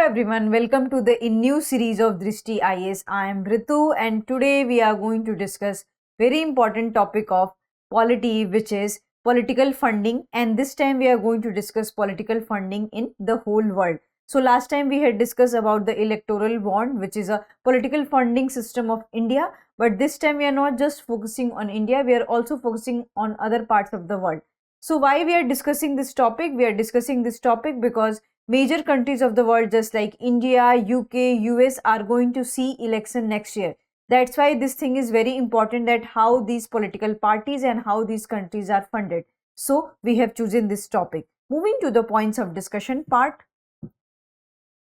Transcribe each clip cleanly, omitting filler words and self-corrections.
everyone, welcome to the new series of Drishti IAS. I am Ritu and today we are going to discuss very important topic of polity, which is political funding, and this time we are going to discuss political funding in the whole world. So last time we had discussed about the electoral bond, which is a political funding system of India, but this time we are not just focusing on India, we are also focusing on other parts of the world. So why we are discussing this topic? We are discussing this topic because major countries of the world just like India, UK, US are going to see election next year. That's why this thing is very important, that how these political parties and how these countries are funded. So we have chosen this topic. Moving to the points of discussion part.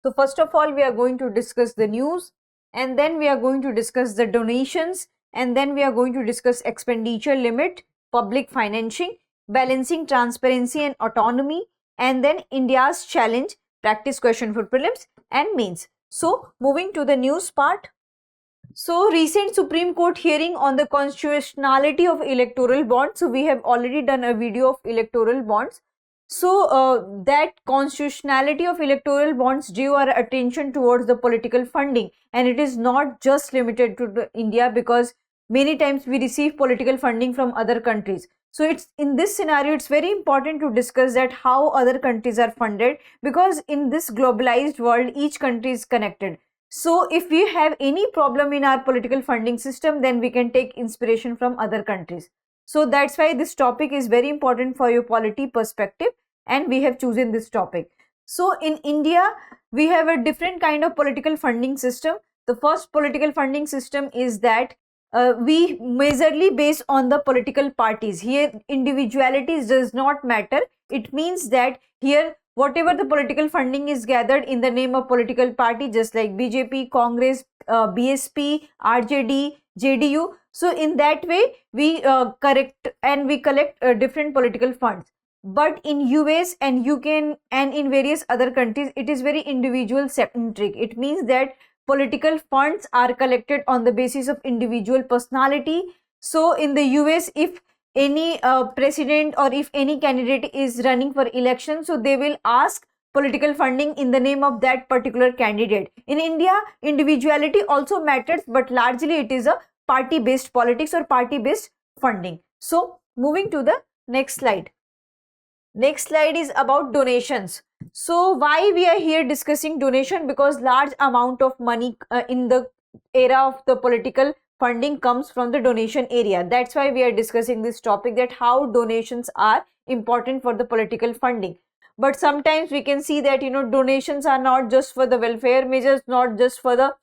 So first of all, we are going to discuss the news, and then we are going to discuss the donations, and then we are going to discuss expenditure limit, public financing, balancing transparency and autonomy, and then India's challenge, practice question for prelims and mains. So moving to the news part. So recent Supreme Court hearing on the constitutionality of electoral bonds. So we have already done a video of electoral bonds. So that constitutionality of electoral bonds drew our attention towards the political funding, and it is not just limited to India, because many times we receive political funding from other countries. So it's in this scenario, it's very important to discuss that how other countries are funded, because in this globalized world, each country is connected. So if we have any problem in our political funding system, then we can take inspiration from other countries. So that's why this topic is very important for your polity perspective, and we have chosen this topic. So in India, we have a different kind of political funding system. The first political funding system is that we majorly based on the political parties. Here individualities does not matter. It means that here whatever the political funding is gathered in the name of political party, just like BJP, Congress, BSP, RJD, JDU. So in that way we collect different political funds. But in US and UK and in various other countries, it is very individual centric. It means that political funds are collected on the basis of individual personality. So in the US, if any president or if any candidate is running for election, so they will ask political funding in the name of that particular candidate. In India, individuality also matters, but largely it is a party based politics or party based funding. So moving to the next slide. Next slide is about donations. So why we are here discussing donation? Because large amount of money in the era of the political funding comes from the donation area. That's why we are discussing this topic, that how donations are important for the political funding. But sometimes we can see that donations are not just for the welfare measures, not just for the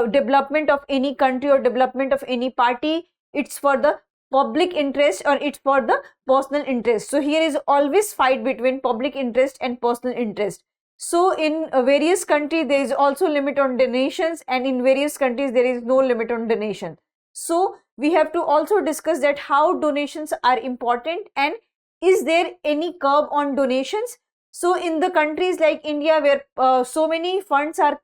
development of any country or development of any party. It's for the public interest or it's for the personal interest. So here is always fight between public interest and personal interest. So in various countries there is also limit on donations, and in various countries there is no limit on donation. So we have to also discuss that how donations are important, and is there any curb on donations. So in the countries like India, where so many funds are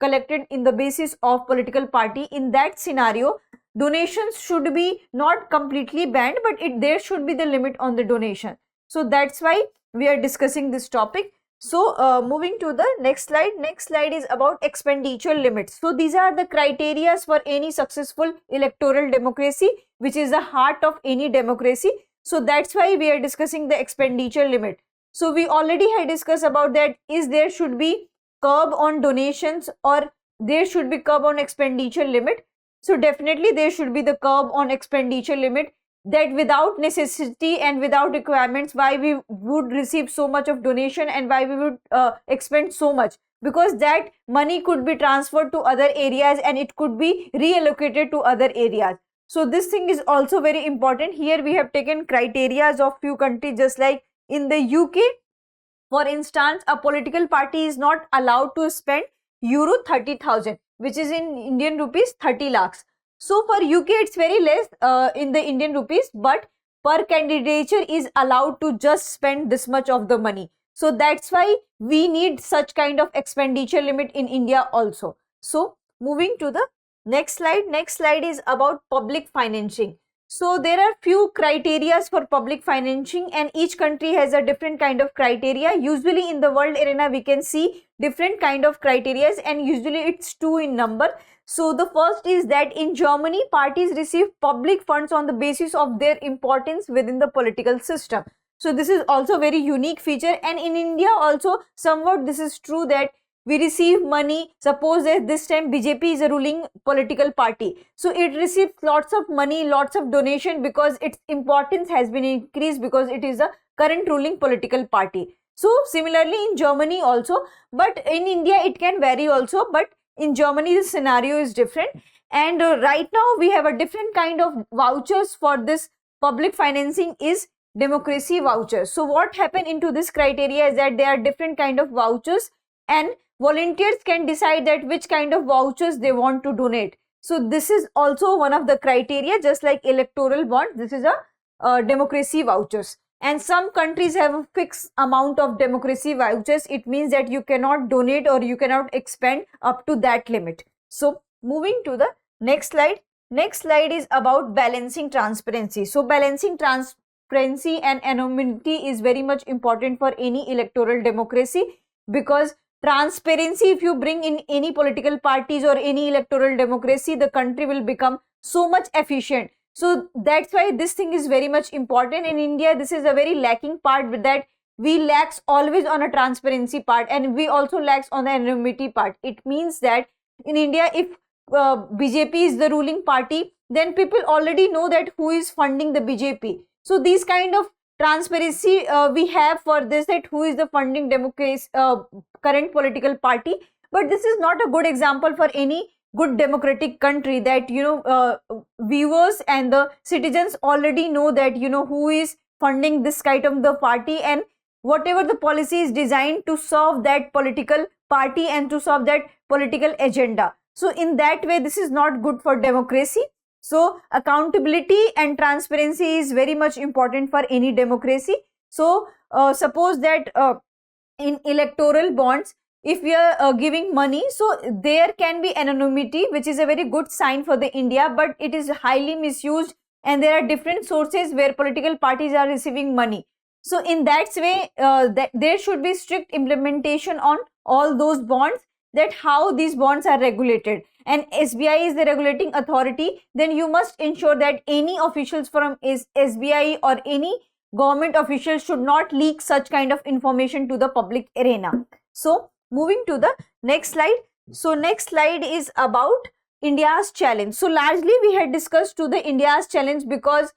collected in the basis of political party, in that scenario donations should be not completely banned, but there should be the limit on the donation. So that's why we are discussing this topic. So moving to the next slide. Next slide is about expenditure limits. So these are the criteria for any successful electoral democracy, which is the heart of any democracy. So that's why we are discussing the expenditure limit. So we already had discussed about that, is there should be curb on donations or there should be curb on expenditure limit. So definitely there should be the curb on expenditure limit, that without necessity and without requirements, why we would receive so much of donation and why we would expend so much, because that money could be transferred to other areas and it could be reallocated to other areas. So this thing is also very important. Here we have taken criteria of few countries, just like in the UK, for instance, a political party is not allowed to spend euro 30,000, which is in Indian rupees 30 lakhs. So for UK it's very less in the Indian rupees, but per candidature is allowed to just spend this much of the money. So that's why we need such kind of expenditure limit in India also. So moving to the next slide. Next slide is about public financing. So there are few criteria for public financing, and each country has a different kind of criteria. Usually in the world arena we can see different kind of criteria, and usually it's two in number. So the first is that in Germany, parties receive public funds on the basis of their importance within the political system. So this is also very unique feature, and in India also somewhat this is true, that we receive money. Suppose that this time BJP is a ruling political party, so it receives lots of money, lots of donation, because its importance has been increased because it is a current ruling political party. So similarly in Germany also, but in India it can vary also, but in Germany the scenario is different. And right now we have a different kind of vouchers for this public financing is democracy vouchers. So what happened into this criteria is that there are different kind of vouchers, and volunteers can decide that which kind of vouchers they want to donate. So this is also one of the criteria, just like electoral bond, this is a democracy vouchers. And some countries have a fixed amount of democracy vouchers. It means that you cannot donate or you cannot expend up to that limit. So moving to the next slide. Next slide is about balancing transparency. So balancing transparency and anonymity is very much important for any electoral democracy, because transparency, if you bring in any political parties or any electoral democracy, the country will become so much efficient. So that's why this thing is very much important. In India, this is a very lacking part, with that we lacks always on a transparency part, and we also lacks on the anonymity part. It means that in India, if BJP is the ruling party, then people already know that who is funding the BJP. So these kind of transparency we have for this, that who is the funding democracy current political party. But this is not a good example for any good democratic country, that viewers and the citizens already know that who is funding this kind of the party, and whatever the policy is designed to serve that political party and to serve that political agenda. So in that way this is not good for democracy. So accountability and transparency is very much important for any democracy. So suppose that in electoral bonds, if we are giving money, so there can be anonymity, which is a very good sign for the India, but it is highly misused, and there are different sources where political parties are receiving money. So in that way, that there should be strict implementation on all those bonds, that how these bonds are regulated. And SBI is the regulating authority, then you must ensure that any officials from SBI or any government officials should not leak such kind of information to the public arena. So moving to the next slide. So next slide is about India's challenge. So largely we had discussed to the India's challenge, because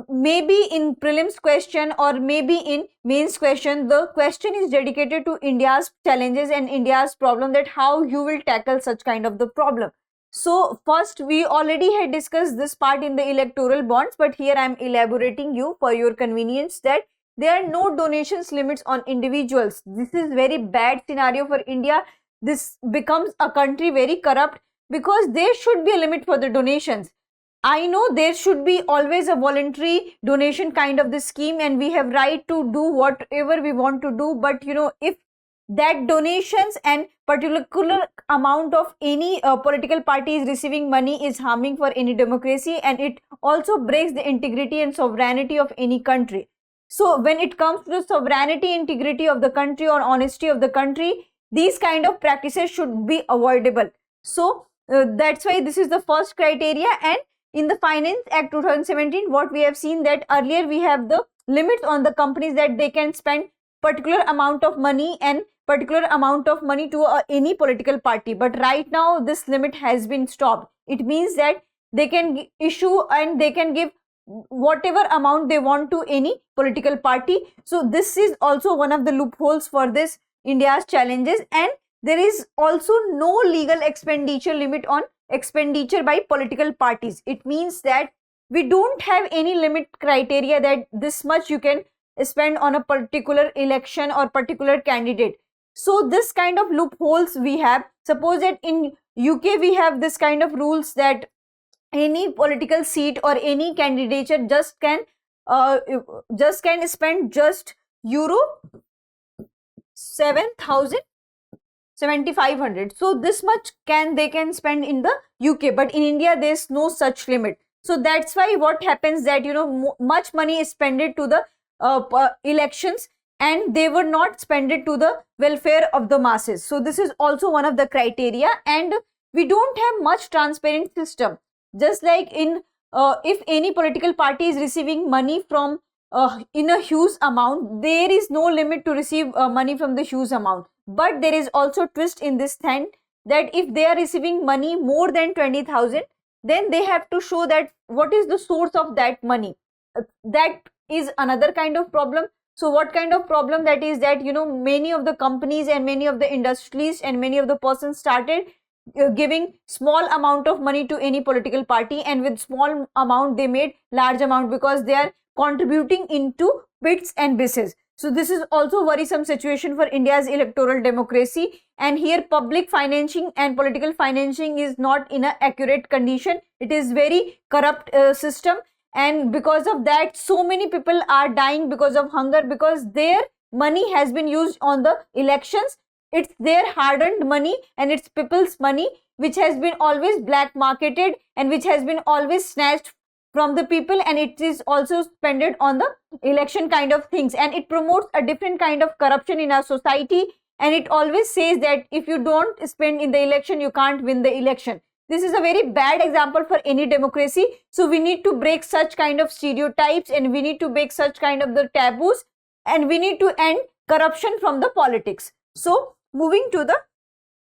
maybe in prelims question or maybe in mains question, the question is dedicated to India's challenges and India's problem, that how you will tackle such kind of the problem. So first, we already had discussed this part in the electoral bonds, but here I am elaborating you for your convenience, that there are no donations limits on individuals. This is very bad scenario for India. This becomes a country very corrupt, because there should be a limit for the donations. I know there should be always a voluntary donation kind of the scheme, and we have right to do whatever we want to do. But if that donations and particular amount of any political party is receiving money is harming for any democracy, and it also breaks the integrity and sovereignty of any country. So when it comes to the sovereignty, integrity of the country or honesty of the country, these kind of practices should be avoidable. So that's why this is the first criteria. And in the Finance Act 2017, what we have seen, that earlier we have the limits on the companies, that they can spend particular amount of money and particular amount of money to any political party. But right now this limit has been stopped. It means that they can issue and they can give whatever amount they want to any political party. So this is also one of the loopholes for this India's challenges. And there is also no legal expenditure limit on expenditure by political parties. It means that we don't have any limit criteria that this much you can spend on a particular election or particular candidate. So this kind of loopholes we have. Suppose that in UK we have this kind of rules, that any political seat or any candidature just can spend just euro 7,500. So this much they can spend in the UK, but in India there is no such limit. So that's why what happens that, much money is spent to the elections, and they were not spent to the welfare of the masses. So this is also one of the criteria, and we don't have much transparent system. Just like in if any political party is receiving money from in a huge amount, there is no limit to receive money from the huge amount. But there is also twist in this thing, that if they are receiving money more than 20,000, then they have to show that what is the source of that money. That is another kind of problem. So what kind of problem that is, that many of the companies and many of the industries and many of the persons started giving small amount of money to any political party, and with small amount they made large amount, because they are contributing into bits and pieces. So this is also worrisome situation for India's electoral democracy, and here public financing and political financing is not in an accurate condition. It is very corrupt system, and because of that so many people are dying because of hunger, because their money has been used on the elections. It's their hard-earned money and it's people's money which has been always black marketed and which has been always snatched from the people, and it is also spent on the election kind of things, and it promotes a different kind of corruption in our society. And it always says that if you don't spend in the election, you can't win the election. This is a very bad example for any democracy. So we need to break such kind of stereotypes, and we need to break such kind of the taboos, and we need to end corruption from the politics. So moving to the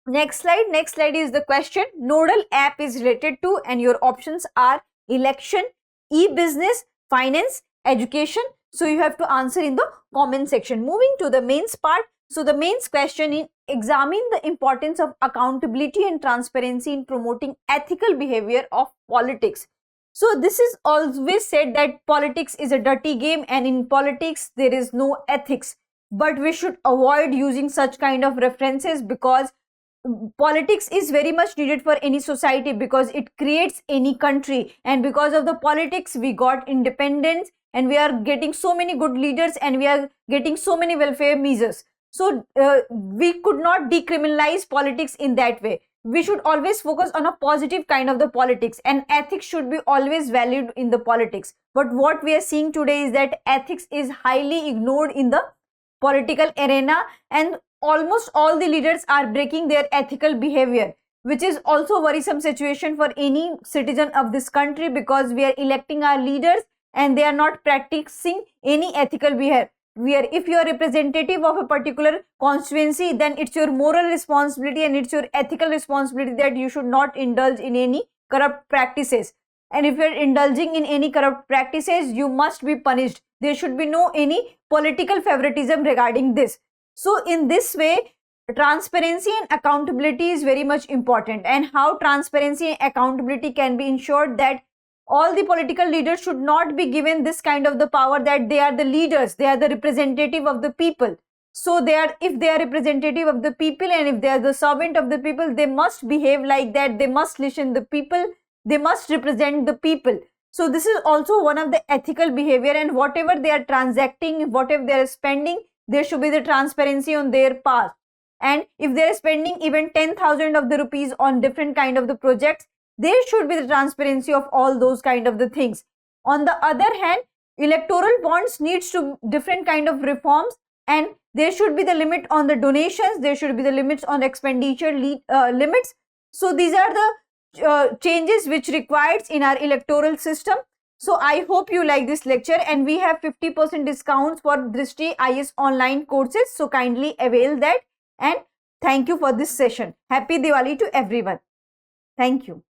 next slide. Next slide is the question nodal app is related to, and your options are election, e-business, finance, education. So you have to answer in the comment section. Moving to the mains part. So the mains question is examine the importance of accountability and transparency in promoting ethical behavior of politics. So this is always said that politics is a dirty game, and in politics there is no ethics. But we should avoid using such kind of references, because politics is very much needed for any society, because it creates any country, and because of the politics we got independence, and we are getting so many good leaders, and we are getting so many welfare measures. So we could not decriminalize politics in that way. We should always focus on a positive kind of the politics, and ethics should be always valued in the politics. But what we are seeing today is that ethics is highly ignored in the political arena, and almost all the leaders are breaking their ethical behavior, which is also worrisome situation for any citizen of this country, because we are electing our leaders and they are not practicing any ethical behavior. If you are representative of a particular constituency, then it's your moral responsibility and it's your ethical responsibility that you should not indulge in any corrupt practices. And if you are indulging in any corrupt practices, you must be punished. There should be no any political favoritism regarding this. So in this way, transparency and accountability is very much important. And how transparency and accountability can be ensured, that all the political leaders should not be given this kind of the power that they are the leaders, they are the representative of the people. So if they are representative of the people, and if they are the servant of the people, they must behave like that. They must listen to the people, they must represent the people. So this is also one of the ethical behavior, and whatever they are transacting, whatever they are spending, there should be the transparency on their part. And if they are spending even 10,000 of the rupees on different kind of the projects, there should be the transparency of all those kind of the things. On the other hand, electoral bonds needs to different kind of reforms, and there should be the limit on the donations, there should be the limits on expenditure limits. So these are the changes which required in our electoral system. So I hope you like this lecture, and we have 50% discounts for Drishti IAS online courses. So kindly avail that, and thank you for this session. Happy Diwali to everyone. Thank you.